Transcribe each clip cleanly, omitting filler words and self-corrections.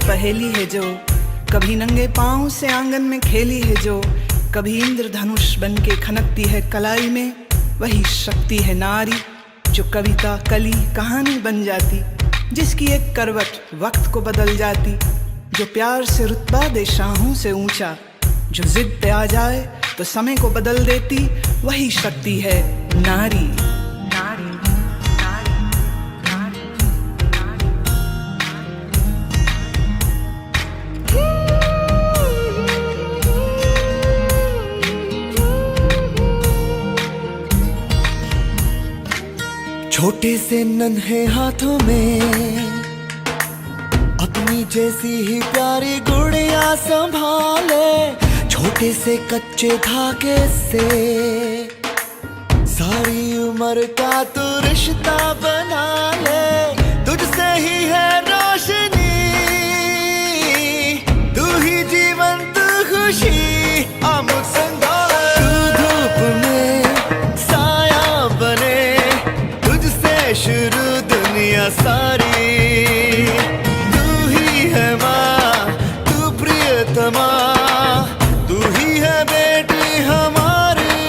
पहेली है जो कभी नंगे पांव से आंगन में खेली है जो कभी इंद्रधनुष बन के खनकती है कलाई में, वही शक्ति है नारी जो कविता कली कहानी बन जाती, जिसकी एक करवट वक्त को बदल जाती, जो प्यार से रुतबा दे शाहों से ऊंचा, जो जिद पे आ जाए तो समय को बदल देती, वही शक्ति है नारी। छोटे से नन्हे हाथों में अपनी जैसी ही प्यारी गुड़िया संभाले, छोटे से कच्चे धागे से सारी उम्र का तू रिश्ता बना ले, तुझसे ही है रोशनी, तू ही जीवन तू खुशी, अमुक संगाले तू धूप में साया बने, शुरू दुनिया सारी, तू ही है माँ, तू प्रियतमा, तू ही है बेटी हमारी,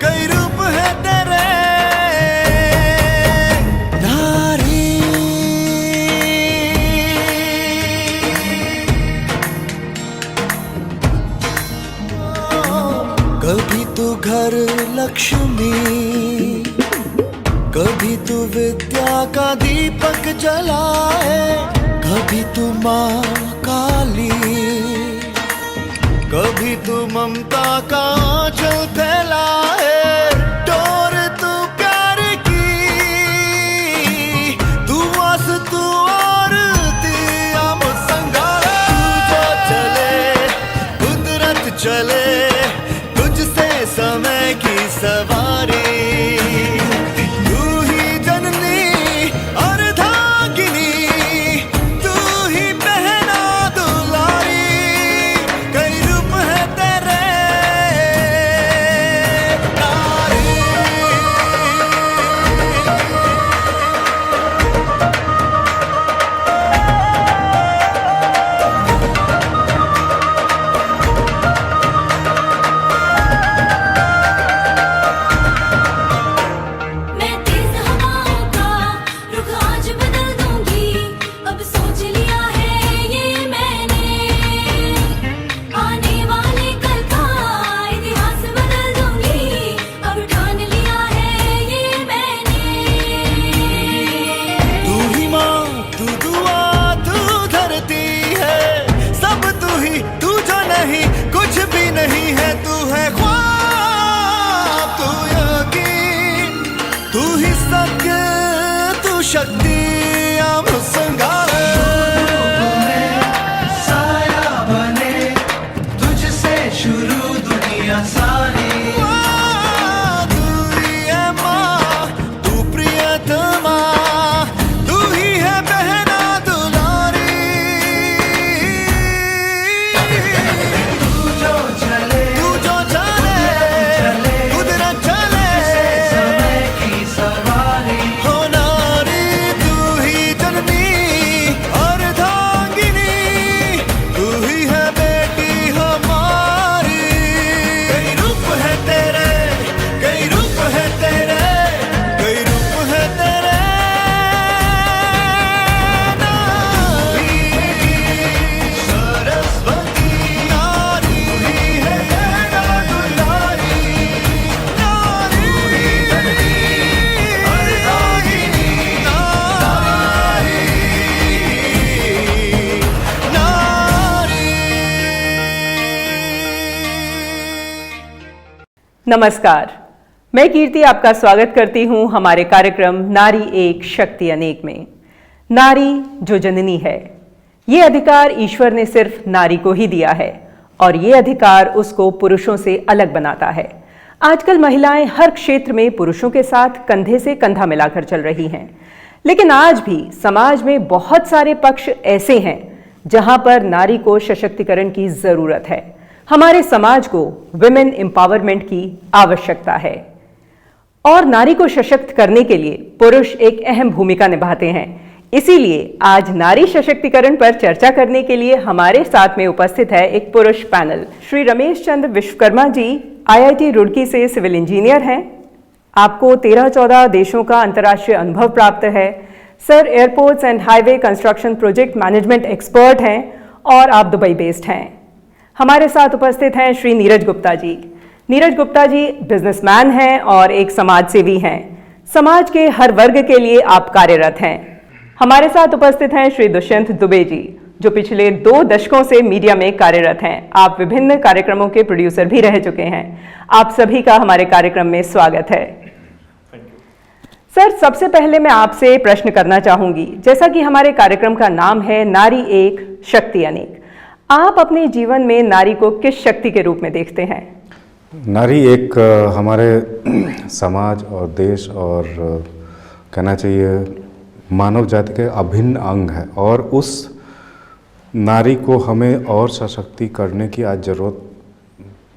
कई रूप है तेरे नारी। कभी तू घर लक्ष्मी, कभी तू विद्या का दीपक जलाए, कभी तू माँ काली, कभी तू ममता का आंचल फैलाए, डोर तू प्यार की, तू आस तू आरती, अमुक संगाले तू जो चले कुदरत चले, तुझसे समय की सवारी, शक्ति अमुक संगाले साया बने, तुझसे शुरू दुनिया सारी, तू ही है माँ, तू प्रियतमा, तू ही है बहना दुलारी, तू जो चले कुदरत चले, समय की सवारी, नमस्कार, मैं कीर्ति आपका स्वागत करती हूं हमारे कार्यक्रम नारी एक शक्ति अनेक में। नारी जो जननी है, ये अधिकार ईश्वर ने सिर्फ नारी को ही दिया है और ये अधिकार उसको पुरुषों से अलग बनाता है। आजकल महिलाएं हर क्षेत्र में पुरुषों के साथ कंधे से कंधा मिलाकर चल रही हैं, लेकिन आज भी समाज में बहुत सारे पक्ष ऐसे हैं जहां पर नारी को सशक्तिकरण की जरूरत है। हमारे समाज को विमेन एम्पावरमेंट की आवश्यकता है और नारी को सशक्त करने के लिए पुरुष एक अहम भूमिका निभाते हैं। इसीलिए आज नारी सशक्तिकरण पर चर्चा करने के लिए हमारे साथ में उपस्थित है एक पुरुष पैनल। श्री रमेश चंद्र विश्वकर्मा जी IIT रुड़की से सिविल इंजीनियर हैं। आपको 13-14 देशों का अंतर्राष्ट्रीय अनुभव प्राप्त है। Sir airports and highway construction project management expert हैं और आप दुबई बेस्ड हैं। हमारे साथ उपस्थित हैं श्री नीरज गुप्ता जी। नीरज गुप्ता जी बिजनेसमैन हैं और एक समाज सेवी हैं। समाज के हर वर्ग के लिए आप कार्यरत हैं। हमारे साथ उपस्थित हैं श्री दुष्यंत दुबे जी, जो पिछले 2 दशकों से मीडिया में कार्यरत हैं। आप विभिन्न कार्यक्रमों के प्रोड्यूसर भी रह चुके हैं। आप सभी का हमारे कार्यक्रम में स्वागत है। सर, सबसे पहले मैं आपसे प्रश्न करना चाहूंगी, जैसा कि हमारे कार्यक्रम का नाम है नारी एक शक्ति अनेक, आप अपने जीवन में नारी को किस शक्ति के रूप में देखते हैं? नारी एक हमारे समाज और देश और कहना चाहिए मानव जाति के अभिन्न अंग है और उस नारी को हमें और सशक्ति करने की आज ज़रूरत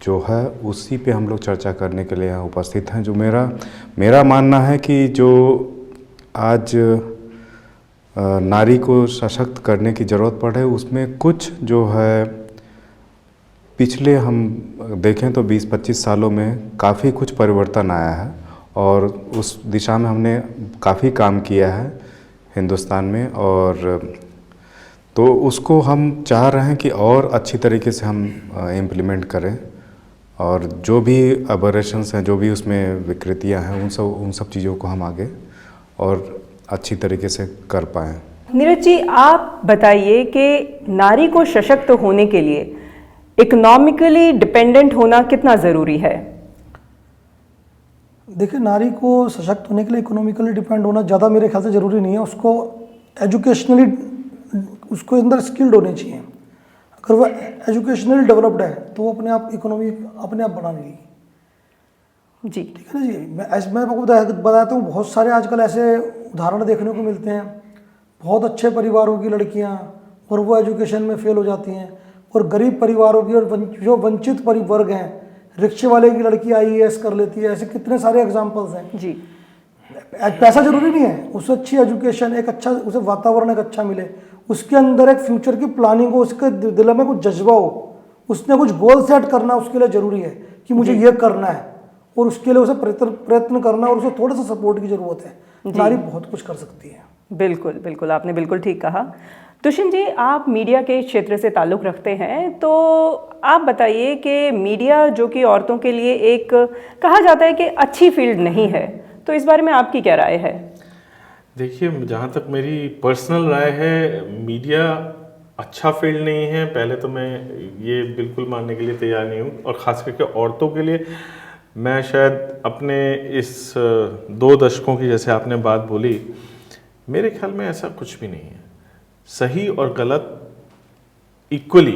जो है, उसी पे हम लोग चर्चा करने के लिए यहाँ उपस्थित हैं। जो मेरा मानना है कि जो आज नारी को सशक्त करने की ज़रूरत पड़े, उसमें कुछ जो है पिछले हम देखें तो 20-25 सालों में काफ़ी कुछ परिवर्तन आया है और उस दिशा में हमने काफ़ी काम किया है हिंदुस्तान में, और तो उसको हम चाह रहे हैं कि और अच्छी तरीके से हम इम्प्लीमेंट करें और जो भी अबरेशंस हैं, जो भी उसमें विकृतियां हैं, उन सब चीज़ों को हम आगे और अच्छी तरीके से कर पाएँ। नीरज जी, आप बताइए कि नारी को सशक्त होने के लिए इकोनॉमिकली डिपेंडेंट होना कितना ज़रूरी है? देखिए, नारी को सशक्त होने के लिए इकोनॉमिकली डिपेंड होना ज़्यादा मेरे ख्याल से ज़रूरी नहीं है। उसको एजुकेशनली उसको अंदर स्किल्ड होनी चाहिए। अगर वह एजुकेशनली डेवलप्ड है तो वो अपने आप इकोनॉमी अपने आप बना लेगी जी। ठीक है ना जी। मैं आपको बताता हूँ, बहुत सारे आजकल ऐसे उदाहरण देखने को मिलते हैं। बहुत अच्छे परिवारों की लड़कियाँ और वो एजुकेशन में फेल हो जाती हैं, और गरीब परिवारों की और जो वंचित परिवर्ग हैं, रिक्शे वाले की लड़की IAS कर लेती है। ऐसे कितने सारे एग्जाम्पल्स हैं जी। पैसा जरूरी नहीं है, उसे अच्छी एजुकेशन, एक अच्छा उसे वातावरण एक अच्छा मिले, उसके अंदर एक फ्यूचर की प्लानिंग हो, उसके दिल में कुछ जज्बा हो, उसने कुछ गोल सेट करना उसके लिए ज़रूरी है कि मुझे ये करना है, और उसके लिए उसे प्रयत्न करना और उसे थोड़ा सा सपोर्ट की ज़रूरत है। नारी बहुत कुछ कर सकती है। बिल्कुल बिल्कुल, आपने बिल्कुल ठीक कहा। दुष्यंत जी, आप मीडिया के क्षेत्र से ताल्लुक़ रखते हैं, तो आप बताइए कि मीडिया जो कि औरतों के लिए एक कहा जाता है कि अच्छी फील्ड नहीं है, तो इस बारे में आपकी क्या राय है? देखिए, जहाँ तक मेरी पर्सनल राय है, मीडिया अच्छा फील्ड नहीं है। पहले तो मैं ये बिल्कुल मानने के लिए तैयार नहीं हूँ, और ख़ास करके औरतों के लिए मैं शायद अपने इस 2 दशकों की, जैसे आपने बात बोली, मेरे ख्याल में ऐसा कुछ भी नहीं है। सही और गलत इक्वली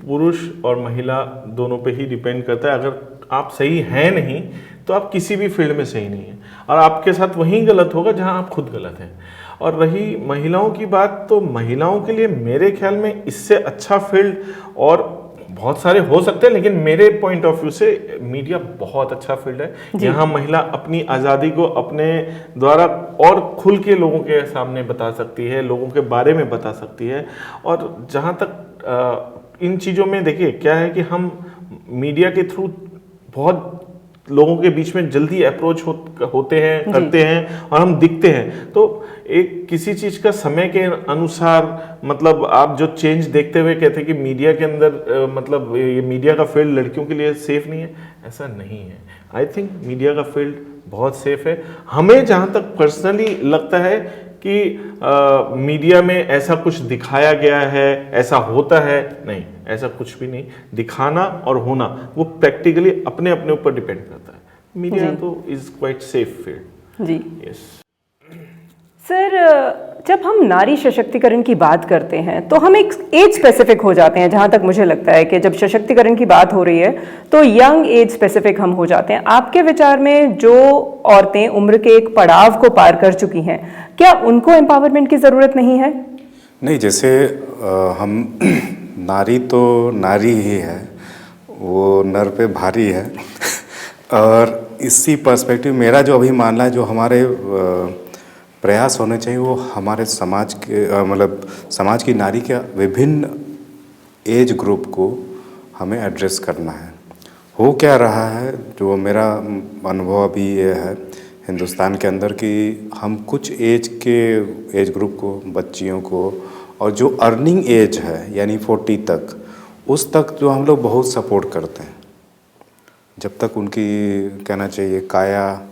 पुरुष और महिला दोनों पे ही डिपेंड करता है। अगर आप सही हैं नहीं तो आप किसी भी फील्ड में सही नहीं हैं, और आपके साथ वहीं गलत होगा जहां आप खुद गलत हैं। और रही महिलाओं की बात, तो महिलाओं के लिए मेरे ख्याल में इससे अच्छा फील्ड और बहुत सारे हो सकते हैं, लेकिन मेरे पॉइंट ऑफ व्यू से मीडिया बहुत अच्छा फील्ड है। यहाँ महिला अपनी आज़ादी को अपने द्वारा और खुल के लोगों के सामने बता सकती है, लोगों के बारे में बता सकती है। और जहाँ तक इन चीज़ों में देखिए क्या है कि हम मीडिया के थ्रू बहुत लोगों के बीच में जल्दी अप्रोच होते हैं, करते हैं, और हम दिखते हैं। तो एक किसी चीज़ का समय के अनुसार, मतलब आप जो चेंज देखते हुए कहते हैं कि मीडिया के अंदर मतलब ये मीडिया का फील्ड लड़कियों के लिए सेफ नहीं है, ऐसा नहीं है। आई थिंक मीडिया का फील्ड बहुत सेफ है। हमें जहाँ तक पर्सनली लगता है कि मीडिया में ऐसा कुछ दिखाया गया है, ऐसा होता है, नहीं, ऐसा कुछ भी नहीं। दिखाना और होना वो प्रैक्टिकली अपने अपने ऊपर डिपेंड करता है। मीडिया तो इज क्वाइट सेफ फील्ड जी। यस सर, जब हम नारी सशक्तिकरण की बात करते हैं तो हम एक एज स्पेसिफिक हो जाते हैं। जहाँ तक मुझे लगता है कि जब सशक्तिकरण की बात हो रही है तो यंग एज स्पेसिफिक हम हो जाते हैं। आपके विचार में जो औरतें उम्र के एक पड़ाव को पार कर चुकी हैं, क्या उनको एम्पावरमेंट की ज़रूरत नहीं है? नहीं, जैसे हम नारी तो नारी ही है, वो नर पे भारी है। और इसी पर्सपेक्टिव मेरा जो अभी मानना है, जो हमारे प्रयास होने चाहिए वो हमारे समाज के मतलब समाज की नारी के विभिन्न एज ग्रुप को हमें एड्रेस करना है। हो क्या रहा है, जो मेरा अनुभव अभी ये है हिंदुस्तान के अंदर कि हम कुछ एज ग्रुप को, बच्चियों को, और जो अर्निंग एज है यानी 40 तक, उस तक जो हम लोग बहुत सपोर्ट करते हैं। जब तक उनकी कहना चाहिए काया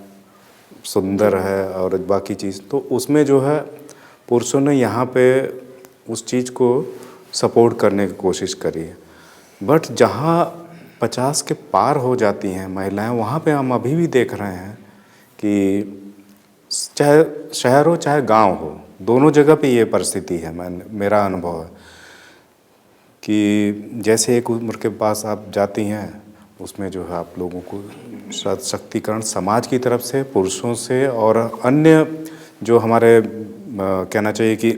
सुंदर है और बाकी चीज़, तो उसमें जो है पुरुषों ने यहाँ पे उस चीज़ को सपोर्ट करने की कोशिश करी है। बट जहाँ 50 के पार हो जाती हैं महिलाएं, वहाँ पे हम अभी भी देख रहे हैं कि चाहे शहर हो चाहे गांव हो, दोनों जगह पे ये परिस्थिति है। मेरा अनुभव है कि जैसे एक उम्र के पास आप जाती हैं, उसमें जो है आप लोगों को सशक्तिकरण समाज की तरफ से, पुरुषों से और अन्य जो हमारे कहना चाहिए कि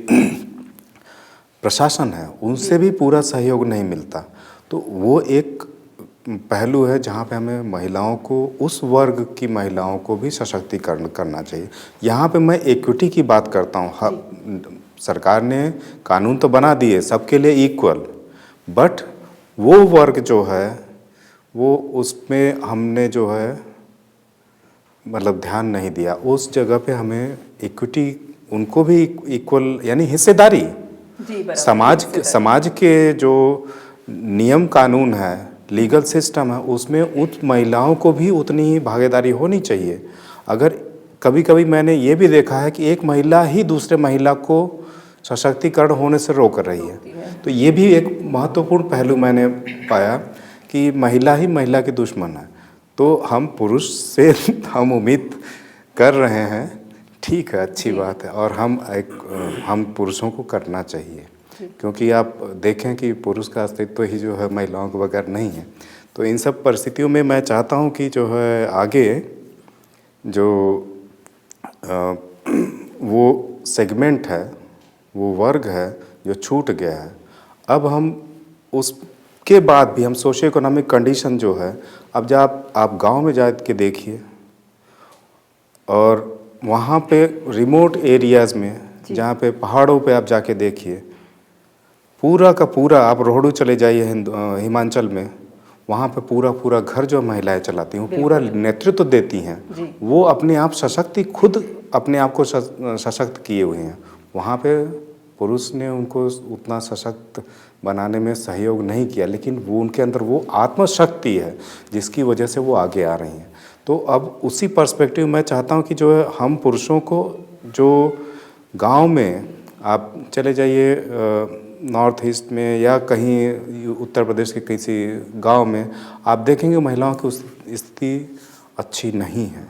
प्रशासन है, उनसे भी पूरा सहयोग नहीं मिलता। तो वो एक पहलू है जहाँ पे हमें महिलाओं को, उस वर्ग की महिलाओं को भी सशक्तिकरण करना चाहिए। यहाँ पे मैं इक्विटी की बात करता हूँ। सरकार ने कानून तो बना दिए सबके लिए इक्वल, बट वो वर्ग जो है वो उसमें हमने जो है मतलब ध्यान नहीं दिया। उस जगह पे हमें इक्विटी, उनको भी इक्वल यानी हिस्सेदारी, समाज के जो नियम कानून है, लीगल सिस्टम है, उसमें उस महिलाओं को भी उतनी ही भागीदारी होनी चाहिए। अगर कभी कभी मैंने ये भी देखा है कि एक महिला ही दूसरे महिला को सशक्तिकरण होने से रोक रही है, तो ये भी एक महत्वपूर्ण पहलू मैंने पाया कि महिला ही महिला की दुश्मन है। तो हम पुरुष से हम उम्मीद कर रहे हैं, ठीक है, अच्छी बात है, और हम पुरुषों को करना चाहिए, क्योंकि आप देखें कि पुरुष का अस्तित्व ही जो है महिलाओं के बगैर नहीं है। तो इन सब परिस्थितियों में मैं चाहता हूं कि जो है आगे जो वो सेगमेंट है, वो वर्ग है जो छूट गया है, अब हम उसके बाद भी हम सोशियो इकोनॉमिक कंडीशन जो है, अब जब आप गांव में जा के देखिए और वहाँ पे रिमोट एरियाज़ में, जहाँ पे पहाड़ों पे आप जाके देखिए, पूरा का पूरा आप रोहड़ू चले जाइए हिमाचल में, वहाँ पे पूरा घर जो महिलाएं चलाती हैं, पूरा नेतृत्व देती हैं, वो अपने आप खुद अपने आप को सशक्त किए हुए हैं। वहाँ पे पुरुष ने उनको उतना सशक्त बनाने में सहयोग नहीं किया, लेकिन वो उनके अंदर वो आत्मशक्ति है जिसकी वजह से वो आगे आ रही हैं। तो अब उसी पर्सपेक्टिव मैं चाहता हूँ कि जो है हम पुरुषों को, जो गांव में आप चले जाइए नॉर्थ ईस्ट में या कहीं उत्तर प्रदेश के किसी गांव में, आप देखेंगे महिलाओं की स्थिति अच्छी नहीं है।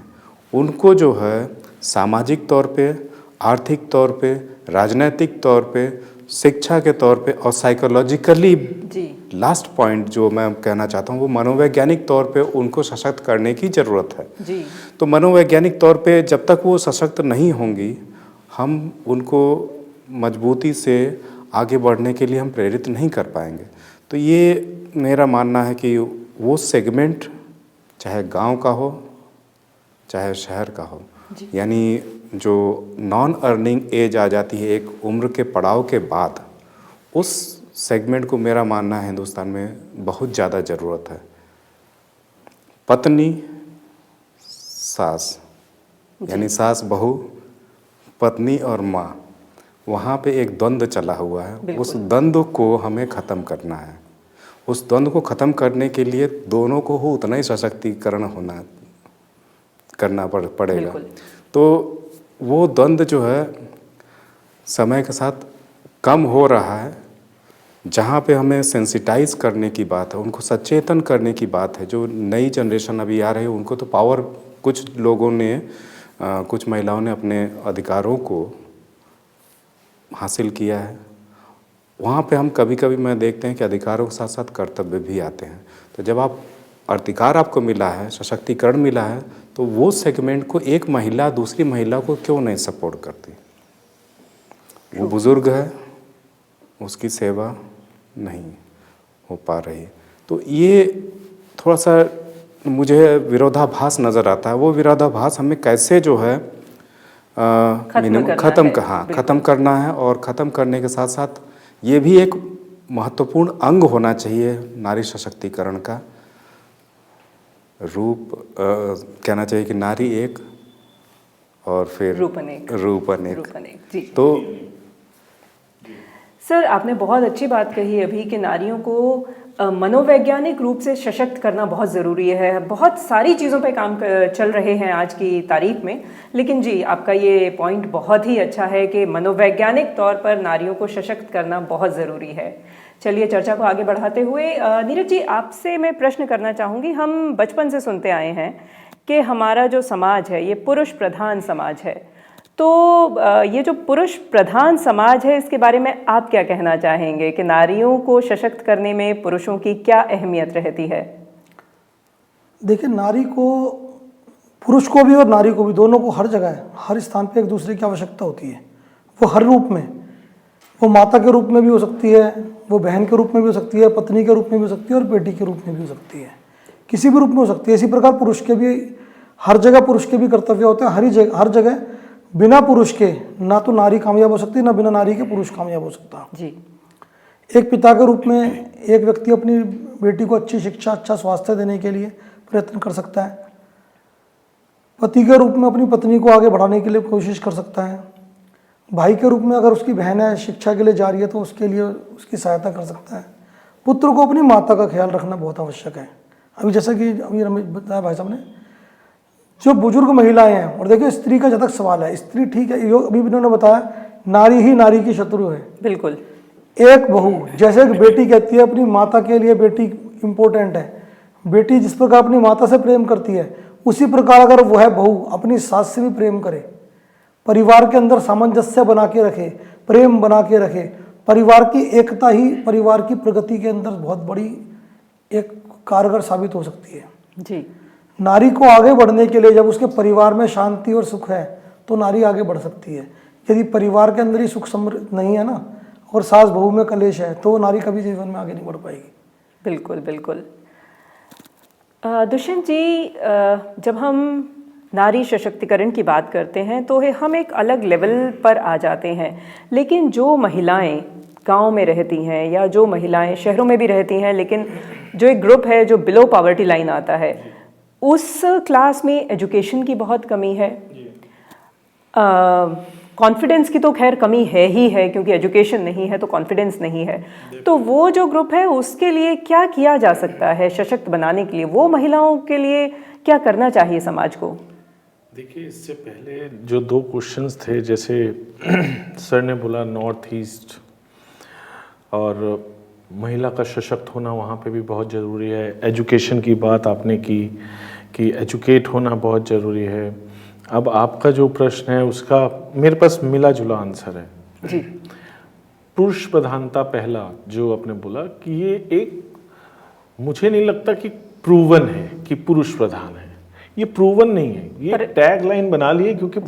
उनको जो है सामाजिक तौर पे, आर्थिक तौर पे, राजनीतिक तौर पे, शिक्षा के तौर पे और साइकोलॉजिकली, लास्ट पॉइंट जो मैं कहना चाहता हूँ वो मनोवैज्ञानिक तौर पे उनको सशक्त करने की ज़रूरत है। तो मनोवैज्ञानिक तौर पे जब तक वो सशक्त नहीं होंगी, हम उनको मजबूती से आगे बढ़ने के लिए हम प्रेरित नहीं कर पाएंगे। तो ये मेरा मानना है कि वो सेगमेंट चाहे गांव का हो चाहे शहर का हो, यानी जो नॉन अर्निंग एज आ जाती है एक उम्र के पड़ाव के बाद, उस सेगमेंट को मेरा मानना है हिंदुस्तान में बहुत ज़्यादा ज़रूरत है। पत्नी सास, यानी सास बहू, पत्नी और माँ, वहाँ पे एक द्वंद्व चला हुआ है। उस द्वंद्व को हमें ख़त्म करना है। उस द्वंद्व को ख़त्म करने के लिए दोनों को हो उतना ही सशक्तिकरण करना पड़ेगा। तो वो द्वंद्व जो है समय के साथ कम हो रहा है। जहाँ पे हमें सेंसिटाइज करने की बात है, उनको सचेतन करने की बात है, जो नई जनरेशन अभी आ रही है उनको तो पावर, कुछ लोगों ने कुछ महिलाओं ने अपने अधिकारों को हासिल किया है। वहाँ पे हम कभी कभी मैं देखते हैं कि अधिकारों के साथ साथ कर्तव्य भी आते हैं। तो जब आप अधिकार आपको मिला है, सशक्तिकरण मिला है, तो वो सेगमेंट को एक महिला दूसरी महिला को क्यों नहीं सपोर्ट करती? वो बुज़ुर्ग है, उसकी सेवा नहीं हो पा रही। तो ये थोड़ा सा मुझे विरोधाभास नज़र आता है। वो विरोधाभास हमें कैसे जो है ख़त्म करना है। और ख़त्म करने के साथ साथ ये भी एक महत्वपूर्ण अंग होना चाहिए नारी सशक्तिकरण का। रूप कहना चाहिए कि नारी एक और फिर रूप अनेक। जी। तो सर, आपने बहुत अच्छी बात कही अभी कि नारियों को मनोवैज्ञानिक रूप से सशक्त करना बहुत ज़रूरी है। बहुत सारी चीज़ों पे काम चल रहे हैं आज की तारीख में, लेकिन जी आपका ये पॉइंट बहुत ही अच्छा है कि मनोवैज्ञानिक तौर पर नारियों को सशक्त करना बहुत ज़रूरी है। चलिए चर्चा को आगे बढ़ाते हुए नीरज जी, आपसे मैं प्रश्न करना चाहूँगी। हम बचपन से सुनते आए हैं कि हमारा जो समाज है ये पुरुष प्रधान समाज है, तो ये जो पुरुष प्रधान समाज है इसके बारे में आप क्या कहना चाहेंगे कि नारियों को सशक्त करने में पुरुषों की क्या अहमियत रहती है? देखिए, नारी को, पुरुष को भी और नारी को भी, दोनों को हर जगह हर स्थान पे एक दूसरे की आवश्यकता होती है। वो हर रूप में, वो माता के रूप में भी हो सकती है, वो बहन के रूप में भी हो सकती है, पत्नी के रूप में भी हो सकती है और बेटी के रूप में भी हो सकती है, किसी भी रूप में हो सकती है। इसी प्रकार पुरुष के भी हर जगह पुरुष के भी कर्तव्य होते हैं। हर जगह बिना पुरुष के ना तो नारी कामयाब हो सकती, ना बिना नारी के पुरुष कामयाब हो सकता। जी। एक पिता के रूप में एक व्यक्ति अपनी बेटी को अच्छी शिक्षा, अच्छा स्वास्थ्य देने के लिए प्रयत्न कर सकता है। पति के रूप में अपनी पत्नी को आगे बढ़ाने के लिए कोशिश कर सकता है। भाई के रूप में अगर उसकी बहन है, शिक्षा के लिए जा रही है, तो उसके लिए उसकी सहायता कर सकता है। पुत्र को अपनी माता का ख्याल रखना बहुत आवश्यक है। अभी जैसा कि अभी रमेश बताया भाई साहब ने, जो बुजुर्ग महिलाएं हैं, और देखिए स्त्री का जब तक सवाल है, स्त्री ठीक है, अभी इन्होंने बताया नारी ही नारी की शत्रु है। बिल्कुल। एक बहू, जैसे एक बेटी कहती है अपनी माता के लिए बेटी इंपॉर्टेंट है, बेटी जिस प्रकार अपनी माता से प्रेम करती है, उसी प्रकार अगर वह बहू अपनी सास से भी प्रेम करे, परिवार के अंदर सामंजस्य बना के रखे, प्रेम बना के रखे, परिवार की एकता ही परिवार की प्रगति के अंदर बहुत बड़ी एक कारगर साबित हो सकती है। जी। नारी को आगे बढ़ने के लिए जब उसके परिवार में शांति और सुख है तो नारी आगे बढ़ सकती है। यदि परिवार के अंदर ही सुख समृद्धि नहीं है ना, और सास बहू में कलेश है, तो नारी कभी जीवन में आगे नहीं बढ़ पाएगी। बिल्कुल बिल्कुल। दुष्यंत जी, जब हम नारी सशक्तिकरण की बात करते हैं तो हम एक अलग लेवल पर आ जाते हैं, लेकिन जो महिलाएं गांव में रहती हैं या जो महिलाएं शहरों में भी रहती हैं, लेकिन जो एक ग्रुप है जो बिलो पॉवर्टी लाइन आता है, उस क्लास में एजुकेशन की बहुत कमी है। कॉन्फिडेंस की तो खैर कमी है ही है, क्योंकि एजुकेशन नहीं है तो कॉन्फिडेंस नहीं है। तो वो जो ग्रुप है उसके लिए क्या किया जा सकता है सशक्त बनाने के लिए? वो महिलाओं के लिए क्या करना चाहिए समाज को? देखिए, इससे पहले जो दो क्वेश्चंस थे, जैसे सर ने बोला नॉर्थ ईस्ट और महिला का सशक्त होना वहाँ पे भी बहुत ज़रूरी है। एजुकेशन की बात आपने की कि एजुकेट होना बहुत ज़रूरी है। अब आपका जो प्रश्न है उसका मेरे पास मिला जुला आंसर है। जी। पुरुष प्रधानता पहला जो आपने बोला कि ये एक, मुझे नहीं लगता कि प्रूवन है कि पुरुष प्रधान है। ये प्रूवन नहीं है, ये टैग लाइन बना ली है, क्योंकि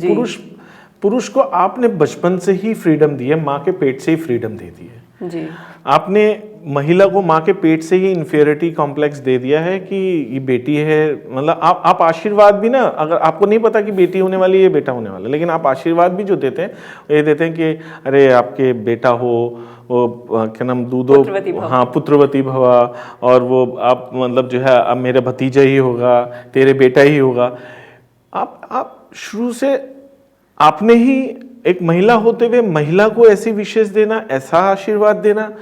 पुरुष को आपने बचपन से ही फ्रीडम दी है, माँ के पेट से ही फ्रीडम दे दी है। जी। आपने महिला को माँ के पेट से ही इन्फीरियरिटी कॉम्प्लेक्स दे दिया है कि ये बेटी है। मतलब आप आशीर्वाद भी ना, अगर आपको नहीं पता कि बेटी होने वाली है, बेटा होने वाला है, लेकिन आप आशीर्वाद भी जो देते हैं ये देते हैं कि अरे आपके बेटा हो, वो क्या नाम, दूधो, हाँ, पुत्रवती भवा, और वो आप मतलब जो है अब मेरा भतीजा ही होगा, तेरे बेटा ही होगा। आप शुरू से आपने ही एक महिला होते हुए महिला को ऐसी विशेष देना, ऐसा आशीर्वाद देना,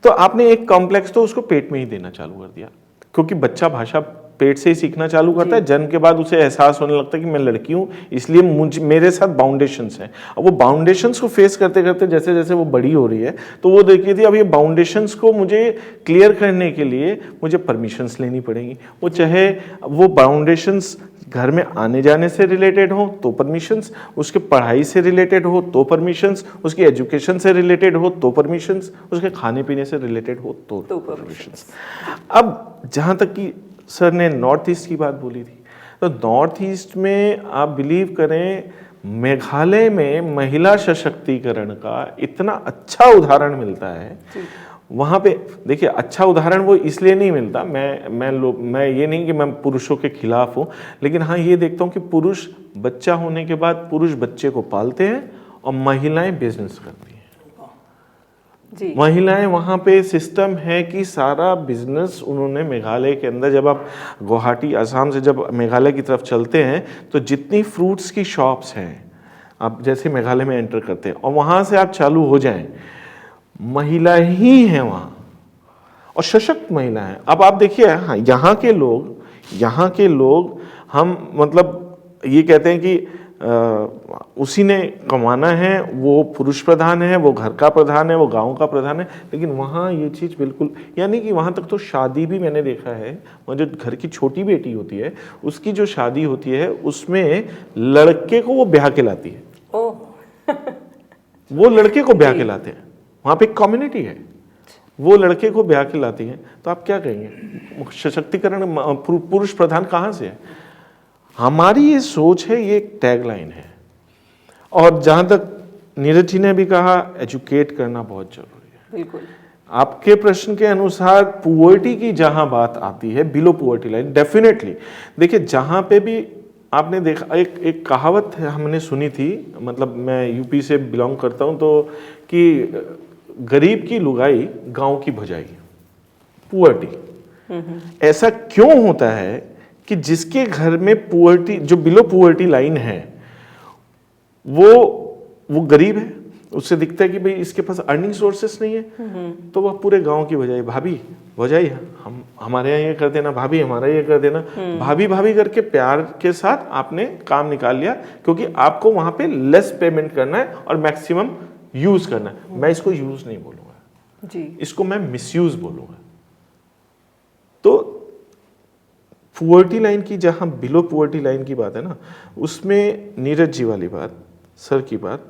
तो आपने एक कॉम्प्लेक्स तो उसको पेट में ही देना चालू कर दिया, क्योंकि बच्चा भाषा पेट से ही सीखना चालू करता है। जन्म के बाद उसे एहसास होने लगता है कि मैं लड़की हूँ, इसलिए मेरे साथ बाउंडेशंस हैं। अब वो बाउंडेशंस को फेस करते करते जैसे जैसे वो बड़ी हो रही है, तो वो देखिए थी अब ये बाउंडेशंस को मुझे क्लियर करने के लिए मुझे परमिशंस लेनी पड़ेंगी। वो चाहे वो बाउंडेशंस घर में आने जाने से रिलेटेड हो तो परमिशंस, उसके पढ़ाई से रिलेटेड हो तो परमिशंस, उसकी एजुकेशन से रिलेटेड हो तो परमिशंस, उसके खाने पीने से रिलेटेड हो तो परमिशंस। अब जहाँ तक कि सर ने नॉर्थ ईस्ट की बात बोली थी, तो नॉर्थ ईस्ट में आप बिलीव करें, मेघालय में महिला सशक्तिकरण का इतना अच्छा उदाहरण मिलता है। वहाँ पे देखिए अच्छा उदाहरण वो इसलिए नहीं मिलता, मैं ये नहीं कि मैं पुरुषों के खिलाफ हूँ, लेकिन हाँ ये देखता हूँ कि पुरुष बच्चा होने के बाद पुरुष बच्चे को पालते हैं और महिलाएं बिजनेस करती हैं। जी महिलाएं वहाँ पे सिस्टम है कि सारा बिजनेस उन्होंने मेघालय के अंदर, जब आप गुवाहाटी असम से जब मेघालय की तरफ चलते हैं तो जितनी फ्रूट्स की शॉप्स हैं, आप जैसे मेघालय में एंटर करते हैं और वहाँ से आप चालू हो जाएं, महिला ही हैं वहाँ और सशक्त महिला हैं। अब आप देखिए हाँ, यहाँ के लोग हम मतलब ये कहते हैं कि उसी ने कमाना है, वो पुरुष प्रधान है, वो घर का प्रधान है, वो गांव का प्रधान है, लेकिन वहाँ ये चीज़ बिल्कुल, यानी कि वहाँ तक तो शादी भी मैंने देखा है, वहाँ जो घर की छोटी बेटी होती है उसकी जो शादी होती है उसमें लड़के को वो ब्याह के लाती है। वो लड़के को ब्याह के लाते हैं, वहाँ पे एक कम्युनिटी है, वो लड़के को ब्याह के लाती है। तो आप क्या कहेंगे, सशक्तिकरण पुरुष प्रधान कहाँ से है? हमारी ये सोच है, ये एक टैगलाइन है। और जहाँ तक नीरज जी ने भी कहा, एजुकेट करना बहुत जरूरी है। बिल्कुल। आपके प्रश्न के अनुसार पुअर्टी की जहां बात आती है, बिलो पुअर्टी लाइन, डेफिनेटली देखिए जहां पे भी आपने देखा, एक कहावत है हमने सुनी थी, मतलब मैं यूपी से बिलोंग करता हूं, तो कि गरीब की लुगाई गांव की भजाई, पुअर्टी। ऐसा क्यों होता है कि जिसके घर में पुअर्टी, जो बिलो पुअर्टी लाइन है, वो गरीब है, उससे दिखता है कि भाई इसके पास अर्निंग सोर्सेस नहीं है, तो वह पूरे गांव की बजाय भाभी भजाई हम हमारे यहाँ ये कर देना, भाभी हमारा ये कर देना, भाभी भाभी करके प्यार के साथ आपने काम निकाल लिया, क्योंकि आपको वहां पे लेस पेमेंट करना है और मैक्सिमम यूज करना है। मैं इसको यूज नहीं बोलूंगा जी, इसको मैं मिसयूज बोलूंगा। तो पुअर्टी लाइन की, जहां बिलो पुअर्टी लाइन की बात है ना, उसमें नीरज जी वाली बात, सर की बात,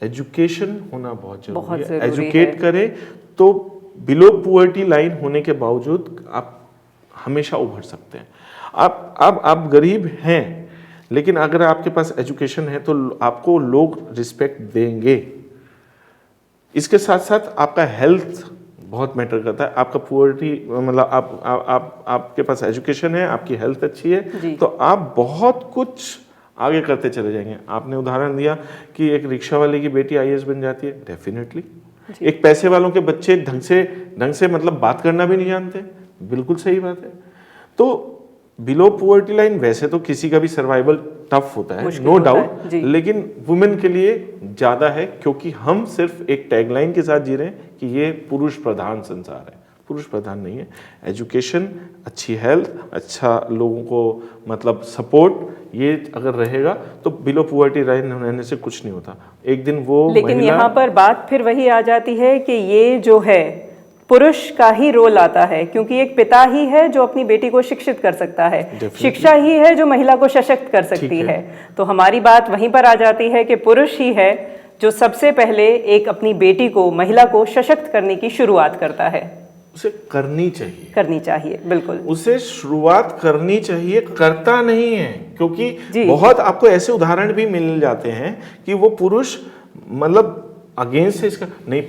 एजुकेशन होना बहुत जरूरी है। एजुकेट करें तो बिलो पुअर्टी लाइन होने के बावजूद आप हमेशा उभर सकते हैं। आप गरीब हैं, लेकिन अगर आपके पास एजुकेशन है तो आपको लोग रिस्पेक्ट देंगे। इसके साथ साथ आपका हेल्थ बहुत मैटर करता है। आपका पुअर्टी मतलब आपके पास एजुकेशन है, आपकी हेल्थ अच्छी है, तो आप बहुत कुछ आगे करते चले जाएंगे। आपने उदाहरण दिया कि एक रिक्शा वाले की बेटी आईएएस बन जाती है, डेफिनेटली। एक पैसे वालों के बच्चे ढंग से मतलब बात करना भी नहीं जानते, बिल्कुल सही बात है। तो बिलो पुअर्टी लाइन वैसे तो किसी का भी सर्वाइवल टफ होता है, नो डाउट, लेकिन वुमेन के लिए ज्यादा है, क्योंकि हम सिर्फ एक टैगलाइन के साथ जी रहे हैं कि ये पुरुष प्रधान संसार है। पुरुष प्रधान नहीं है। एजुकेशन, अच्छी हेल्थ, अच्छा लोगों को मतलब सपोर्ट, ये अगर रहेगा तो बिलो पुअर्टी लाइन रहने से कुछ नहीं होता। एक दिन वो लेकिन यहाँ पर बात फिर वही आ जाती है कि ये जो है पुरुष का ही रोल आता है, क्योंकि एक पिता ही है जो अपनी बेटी को शिक्षित कर सकता है, शिक्षा ही है जो महिला को सशक्त कर सकती है। तो हमारी बात वहीं पर आ जाती है कि पुरुष ही है जो सबसे पहले एक अपनी बेटी को, महिला को सशक्त करने की शुरुआत करता है। उसे करनी चाहिए, बिल्कुल उसे शुरुआत करनी चाहिए, करता नहीं है। क्योंकि बहुत आपको ऐसे उदाहरण भी मिल जाते हैं कि वो पुरुष मतलब अगेंस्ट है इसका, नहीं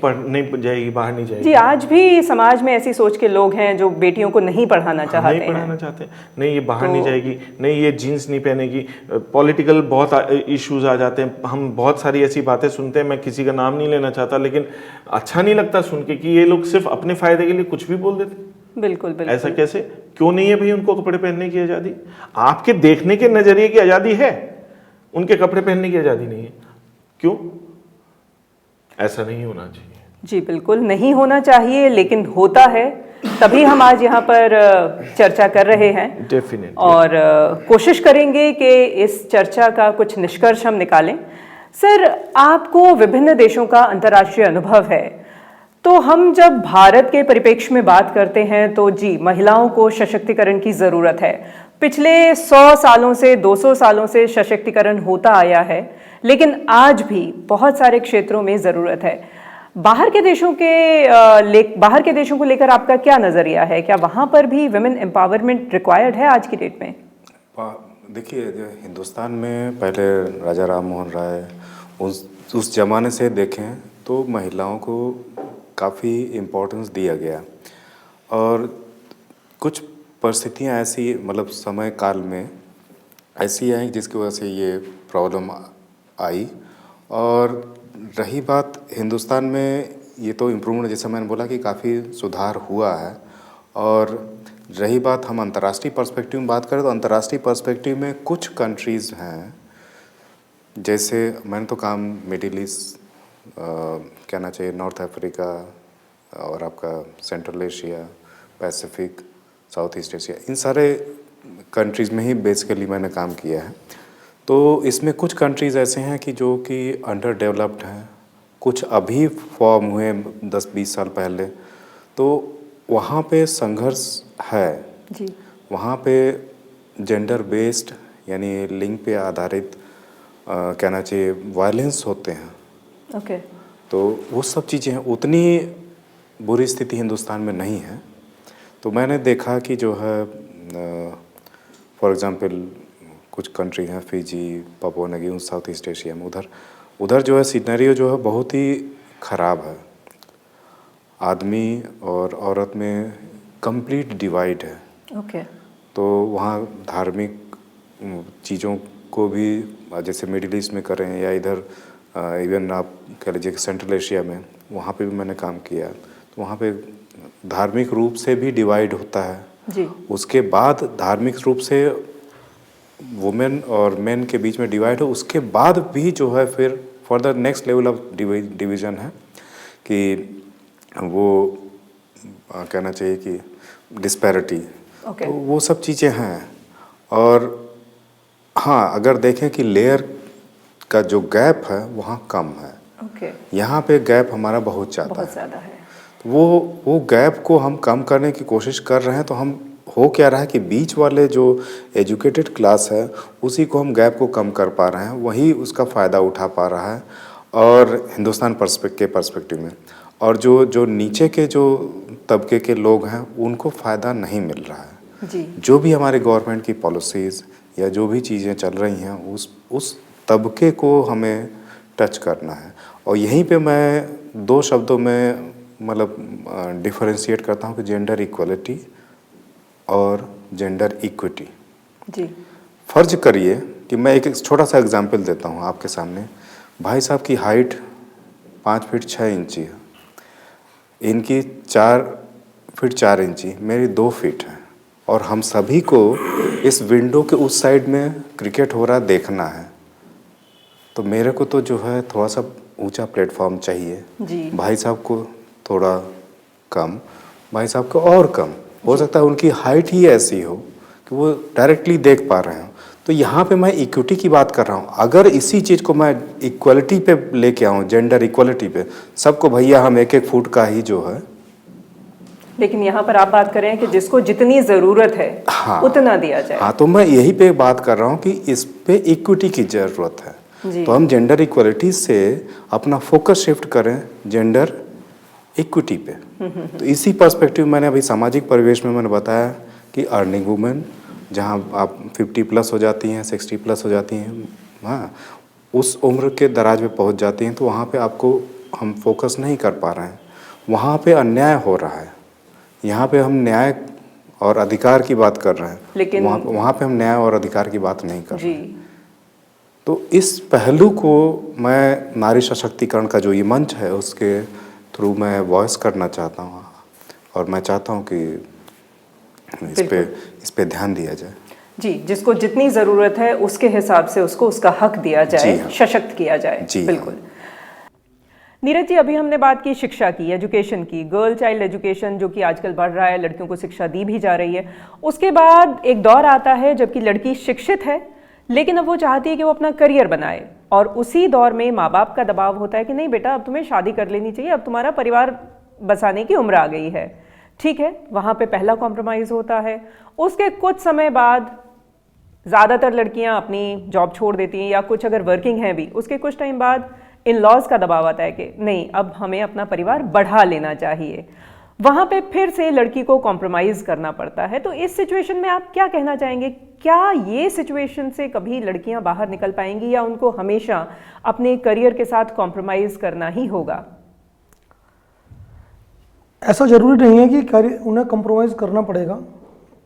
जाएगी, बाहर नहीं जाएगी। जी, आज भी समाज में ऐसी सोच के लोग हैं जो बेटियों को नहीं पढ़ाना चाहते, नहीं ये बाहर नहीं जाएगी, नहीं ये जीन्स नहीं पहनेगी। पॉलिटिकल बहुत इश्यूज आ जाते हैं, हम बहुत सारी ऐसी बातें सुनते हैं, मैं किसी का नाम नहीं लेना चाहता, लेकिन अच्छा नहीं लगता सुन के कि ये लोग सिर्फ अपने फायदे के लिए कुछ भी बोल देते। बिल्कुल। ऐसा कैसे? क्यों नहीं है भाई उनको कपड़े पहनने की आजादी? आपके देखने के नजरिए की आजादी है, उनके कपड़े पहनने की आजादी नहीं है। क्यों? ऐसा नहीं होना चाहिए। जी बिल्कुल नहीं होना चाहिए, लेकिन होता है, तभी हम आज यहाँ पर चर्चा कर रहे हैं। डेफिनेटली। और कोशिश करेंगे कि इस चर्चा का कुछ निष्कर्ष हम निकालें। सर, आपको विभिन्न देशों का अंतर्राष्ट्रीय अनुभव है, तो हम जब भारत के परिप्रेक्ष्य में बात करते हैं तो जी, महिलाओं को सशक्तिकरण की ज़रूरत है। पिछले 100 सालों से 200 सालों से सशक्तिकरण होता आया है, लेकिन आज भी बहुत सारे क्षेत्रों में ज़रूरत है। बाहर के देशों को लेकर आपका क्या नज़रिया है? क्या वहाँ पर भी वुमेन एम्पावरमेंट रिक्वायर्ड है आज की डेट में? देखिए, हिंदुस्तान में पहले राजा राम मोहन राय, उस ज़माने से देखें तो महिलाओं को काफ़ी इम्पोर्टेंस दिया गया। और कुछ परिस्थितियाँ ऐसी मतलब समय काल में ऐसी आई जिसकी वजह से ये प्रॉब्लम आई। और रही बात हिंदुस्तान में, ये तो इम्प्रूवमेंट, जैसे मैंने बोला कि काफ़ी सुधार हुआ है। और रही बात हम अंतर्राष्ट्रीय पर्सपेक्टिव में बात करें तो अंतर्राष्ट्रीय पर्सपेक्टिव में कुछ कंट्रीज़ हैं, जैसे मैंने तो काम मिडिल ईस्ट कहना चाहिए, नॉर्थ अफ्रीका और आपका central Asia, Pacific, South East Asia, इन सारे कंट्रीज़ में ही बेसिकली मैंने काम किया है। तो इसमें कुछ कंट्रीज़ ऐसे हैं कि जो कि अंडर डेवलप्ड हैं, कुछ अभी फॉर्म हुए 10-20 साल पहले, तो वहाँ पे संघर्ष है जी। वहाँ पे जेंडर बेस्ड यानी लिंग पे आधारित कहना चाहिए वायलेंस होते हैं। ओके। तो वो सब चीज़ें हैं, उतनी बुरी स्थिति हिंदुस्तान में नहीं है। तो मैंने देखा कि जो है फॉर एग्ज़ाम्पल कुछ कंट्री हैं, Fiji, Papua New Guinea, south East Asia में, उधर जो है सिनेरियो जो है बहुत ही ख़राब है। आदमी और औरत में कंप्लीट डिवाइड है। ओके। तो वहाँ धार्मिक चीज़ों को भी जैसे मिडिल ईस्ट में करें या इधर इवन आप कह लीजिए सेंट्रल एशिया में, वहाँ पे भी मैंने काम किया। तो वहाँ पे धार्मिक रूप से भी डिवाइड होता है जी। उसके बाद धार्मिक रूप से वुमेन और मेन के बीच में डिवाइड हो, उसके बाद भी जो है फिर further next level of division है कि वो कहना चाहिए कि डिस्पैरिटी। ओके। तो वो सब चीज़ें हैं। और हाँ, अगर देखें कि लेयर का जो गैप है वहाँ कम है। ओके। यहाँ पे गैप हमारा बहुत ज़्यादा है। तो वो गैप को हम कम करने की कोशिश कर रहे हैं। तो हम हो क्या रहा है कि बीच वाले जो एजुकेटेड क्लास है उसी को हम गैप को कम कर पा रहे हैं, वही उसका फ़ायदा उठा पा रहा है और हिंदुस्तान के पर्सपेक्टिव में। और जो नीचे के जो तबके के लोग हैं उनको फ़ायदा नहीं मिल रहा है जी। जो भी हमारे गवर्नमेंट की पॉलिसीज़ या जो भी चीज़ें चल रही हैं उस तबके को हमें टच करना है। और यहीं पे मैं 2 शब्दों में मतलब डिफरेंशिएट करता हूँ कि जेंडर इक्वलिटी और जेंडर इक्विटी। जी। फ़र्ज करिए कि मैं एक छोटा सा एग्जांपल देता हूँ आपके सामने। भाई साहब की हाइट 5 फीट 6 इंची है, इनकी 4 फीट 4 इंची, मेरी 2 फीट है। और हम सभी को इस विंडो के उस साइड में क्रिकेट हो रहा देखना है। तो मेरे को तो जो है थोड़ा सा ऊंचा प्लेटफॉर्म चाहिए जी। भाई साहब को थोड़ा कम, भाई साहब को और कम। हो सकता है उनकी हाइट ही ऐसी हो कि वो डायरेक्टली देख पा रहे हो। तो यहाँ पे मैं इक्विटी की बात कर रहा हूँ। अगर इसी चीज़ को मैं इक्वलिटी पे लेके आऊँ, जेंडर इक्वलिटी पे, सबको भैया हम 1-1 फुट का ही जो है। लेकिन यहाँ पर आप बात कर रहे हैं कि जिसको जितनी ज़रूरत है हाँ, उतना दिया जाए। हाँ, तो मैं यही पे बात कर रहा हूँ कि इस पे इक्विटी की ज़रूरत है। तो हम जेंडर इक्वलिटी से अपना फोकस शिफ्ट करें जेंडर इक्विटी पे। तो इसी पर्सपेक्टिव मैंने अभी सामाजिक परिवेश में मैंने बताया कि अर्निंग वुमेन जहाँ आप 50+ हो जाती हैं, 60+ हो जाती हैं, हाँ, उस उम्र के दराज में पहुँच जाती हैं, तो वहाँ पे आपको हम फोकस नहीं कर पा रहे हैं। वहाँ पे अन्याय हो रहा है। यहाँ पे हम न्याय और अधिकार की बात कर रहे हैं, लेकिन वहाँ पे हम न्याय और अधिकार की बात नहीं कर रहे हैं। तो इस पहलू को मैं नारी सशक्तिकरण का जो ये मंच है उसके थ्रू मैं वॉइस करना चाहता हूँ। और मैं चाहता हूँ कि इस पे ध्यान दिया जाए। जी, जिसको जितनी ज़रूरत है उसके हिसाब से उसको उसका हक दिया जाए, हाँ। सशक्त किया जाए। जी बिल्कुल। हाँ। नीरज जी, अभी हमने बात की शिक्षा की, एजुकेशन की, गर्ल चाइल्ड एजुकेशन जो कि आजकल बढ़ रहा है, लड़कियों को शिक्षा दी भी जा रही है। उसके बाद एक दौर आता है जबकि लड़की शिक्षित है लेकिन अब वो चाहती है कि वो अपना करियर बनाए, और उसी दौर में माँ बाप का दबाव होता है कि नहीं बेटा अब तुम्हें शादी कर लेनी चाहिए, अब तुम्हारा परिवार बसाने की उम्र आ गई है। ठीक है, वहाँ पे पहला कॉम्प्रोमाइज़ होता है। उसके कुछ समय बाद ज़्यादातर लड़कियाँ अपनी जॉब छोड़ देती हैं, या कुछ अगर वर्किंग हैं भी, उसके कुछ टाइम बाद इन लॉज का दबाव आता है कि नहीं अब हमें अपना परिवार बढ़ा लेना चाहिए। वहाँ पे फिर से लड़की को कॉम्प्रोमाइज़ करना पड़ता है। तो इस सिचुएशन में आप क्या कहना चाहेंगे? क्या ये सिचुएशन से कभी लड़कियाँ बाहर निकल पाएंगी या उनको हमेशा अपने करियर के साथ कॉम्प्रोमाइज़ करना ही होगा? ऐसा ज़रूरी नहीं है कि उन्हें कंप्रोमाइज़ करना पड़ेगा।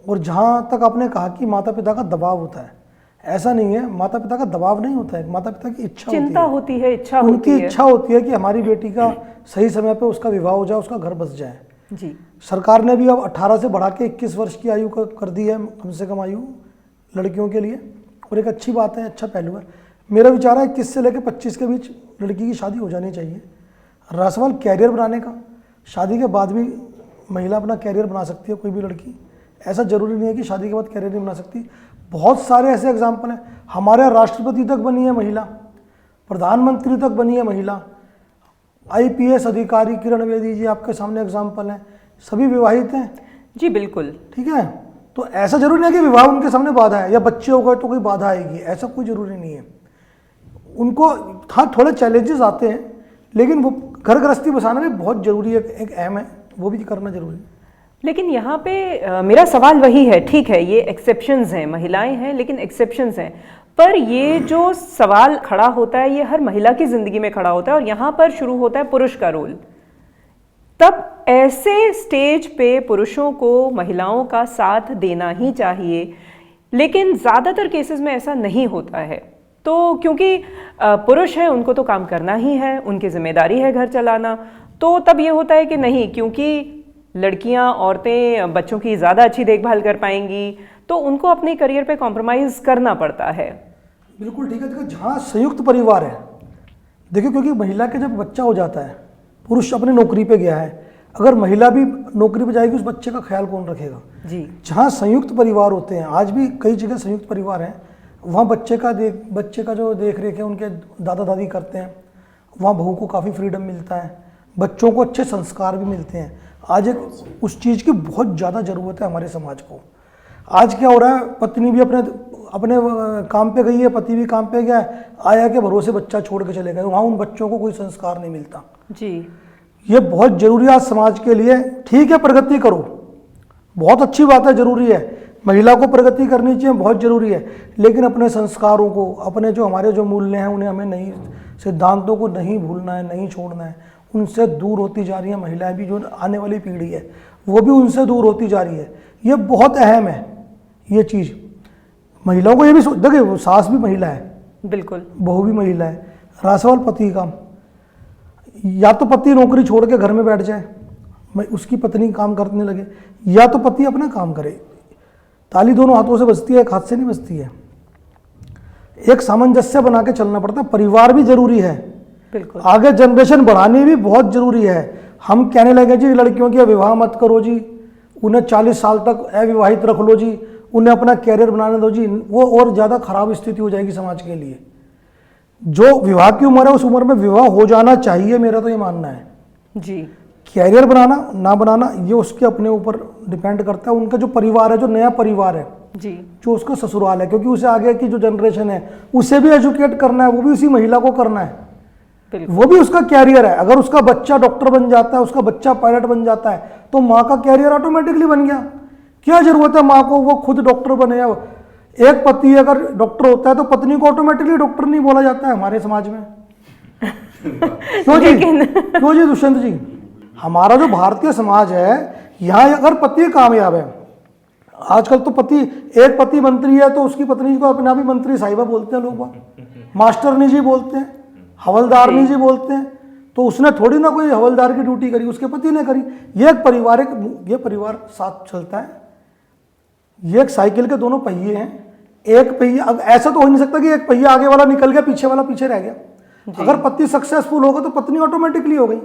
और जहाँ तक आपने कहा कि माता पिता का दबाव होता है, ऐसा नहीं है, माता पिता का दबाव नहीं होता है, माता पिता की इच्छा चिंता होती है, इच्छा उनकी होती है। इच्छा होती है कि हमारी बेटी का सही समय पे उसका विवाह हो जाए, उसका घर बस जाए। जी, सरकार ने भी अब 18 से बढ़ा के 21 वर्ष की आयु कर दी है, कम से कम आयु लड़कियों के लिए, और एक अच्छी बात है, अच्छा पहलू है। मेरा विचार है 21 से लेकर 25 के बीच लड़की की शादी हो जानी चाहिए। रहा सवाल कैरियर बनाने का, शादी के बाद भी महिला अपना कैरियर बना सकती है, कोई भी लड़की, ऐसा जरूरी नहीं है कि शादी के बाद कैरियर नहीं बना सकती। बहुत सारे ऐसे एग्जाम्पल हैं, हमारे यहाँ राष्ट्रपति तक बनी है महिला, प्रधानमंत्री तक बनी है महिला, IPS अधिकारी किरण बेदी जी आपके सामने एग्जाम्पल हैं, सभी विवाहित हैं। जी बिल्कुल। ठीक है, तो ऐसा जरूरी नहीं है कि विवाह उनके सामने बाधा है या बच्चे हो गए तो कोई बाधा आएगी, ऐसा कोई जरूरी नहीं है। उनको हाँ थोड़े चैलेंजेस आते हैं, लेकिन वो घर गृहस्थी बसाना भी बहुत जरूरी है, एक अहम है, वो भी करना जरूरी है। लेकिन यहाँ पे मेरा सवाल वही है, ठीक है ये एक्सेप्शंस हैं, महिलाएं हैं लेकिन एक्सेप्शंस हैं, पर ये जो सवाल खड़ा होता है ये हर महिला की जिंदगी में खड़ा होता है, और यहाँ पर शुरू होता है पुरुष का रोल। तब ऐसे स्टेज पे पुरुषों को महिलाओं का साथ देना ही चाहिए, लेकिन ज़्यादातर केसेस में ऐसा नहीं होता है। तो क्योंकि पुरुष हैं, उनको तो काम करना ही है, उनकी जिम्मेदारी है घर चलाना, तो तब ये होता है कि नहीं, क्योंकि लड़कियां, औरतें बच्चों की ज़्यादा अच्छी देखभाल कर पाएंगी, तो उनको अपने करियर पे कॉम्प्रोमाइज़ करना पड़ता है। बिल्कुल ठीक है। देखो जहाँ संयुक्त परिवार है, देखिए क्योंकि महिला के जब बच्चा हो जाता है, पुरुष अपनी नौकरी पे गया है, अगर महिला भी नौकरी पे जाएगी उस बच्चे का ख्याल कौन रखेगा? जी। जहाँ संयुक्त परिवार होते हैं, आज भी कई जगह संयुक्त परिवार हैं, वहाँ बच्चे का जो देख रेख है उनके दादा दादी करते हैं, वहाँ बहू को काफ़ी फ्रीडम मिलता है, बच्चों को अच्छे संस्कार भी मिलते हैं। आज एक उस चीज़ की बहुत ज़्यादा ज़रूरत है हमारे समाज को। आज क्या हो रहा है, पत्नी भी अपने काम पे गई है, पति भी काम पे गया है, आया के भरोसे बच्चा छोड़ के चले गए, वहाँ उन बच्चों को कोई संस्कार नहीं मिलता। जी, ये बहुत जरूरी है आज समाज के लिए। ठीक है, प्रगति करो, बहुत अच्छी बात है, जरूरी है, महिला को प्रगति करनी चाहिए, बहुत जरूरी है, लेकिन अपने संस्कारों को, अपने जो हमारे जो मूल्य हैं उन्हें हमें नहीं, सिद्धांतों को नहीं भूलना है, नहीं छोड़ना है। उनसे दूर होती जा रही है महिलाएं भी, जो आने वाली पीढ़ी है वो भी उनसे दूर होती जा रही है। ये बहुत अहम है ये चीज़। महिलाओं को ये भी देखिए, वो सास भी महिला है, बिल्कुल, बहू भी महिला है। रहा सवाल पति का, या तो पति नौकरी छोड़ के घर में बैठ जाए, उसकी पत्नी काम करने लगे, या तो पति अपना काम करे। ताली दोनों हाथों से बजती है, एक हाथ से नहीं बजती है। एक सामंजस्य बना के चलना पड़ता है। परिवार भी जरूरी है, बिल्कुल, आगे जनरेशन बढ़ानी भी बहुत जरूरी है। हम कहने लगे जी लड़कियों की विवाह मत करो जी, उन्हें 40 साल तक अविवाहित रख लो जी, उन्हें अपना कैरियर बनाने दो जी, वो और ज़्यादा खराब स्थिति हो जाएगी समाज के लिए। जो विवाह की उम्र है उस उम्र में विवाह हो जाना चाहिए, मेरा तो ये मानना है। जी, कैरियर बनाना ना बनाना ये उसके अपने ऊपर डिपेंड करता है। उनका जो परिवार है, जो नया परिवार है, जी, जो उसका ससुराल है, क्योंकि उसे आगे की जो जनरेशन है उसे भी एजुकेट करना है, वो भी उसी महिला को करना है, बिल्कुल, वो भी उसका कैरियर है। अगर उसका बच्चा डॉक्टर बन जाता है, उसका बच्चा पायलट बन जाता है, तो माँ का कैरियर ऑटोमेटिकली बन गया। क्या जरूरत है माँ को वो खुद डॉक्टर बने? एक पति अगर डॉक्टर होता है तो पत्नी को ऑटोमेटिकली डॉक्टर नहीं बोला जाता है हमारे समाज में। क्यों जी? क्यों जी दुष्यंत जी? हमारा जो भारतीय समाज है, यहाँ अगर पति कामयाब है, आजकल तो एक पति मंत्री है तो उसकी पत्नी को अपना भी मंत्री साहिबा बोलते हैं लोग, मास्टरनी जी बोलते हैं, हवलदारनी जी बोलते हैं, तो उसने थोड़ी ना कोई हवलदार की ड्यूटी करी, उसके पति ने करी। ये परिवार साथ चलता है। ये एक साइकिल के दोनों पहिए हैं। एक पहिया, ऐसा तो हो नहीं सकता कि एक पहिया आगे वाला निकल गया, पीछे वाला पीछे रह गया। अगर पति सक्सेसफुल होगा तो पत्नी ऑटोमेटिकली हो गई।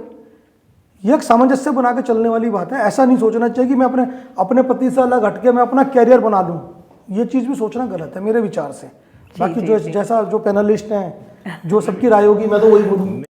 ये एक सामंजस्य बना के चलने वाली बात है। ऐसा नहीं सोचना चाहिए कि मैं अपने पति से अलग हटके मैं अपना कैरियर बना लूँ। ये चीज़ भी सोचना गलत है मेरे विचार से। बाकी जो जैसा जो पैनलिस्ट हैं, जो सबकी राय होगी, मैं तो वही बोलूँगी।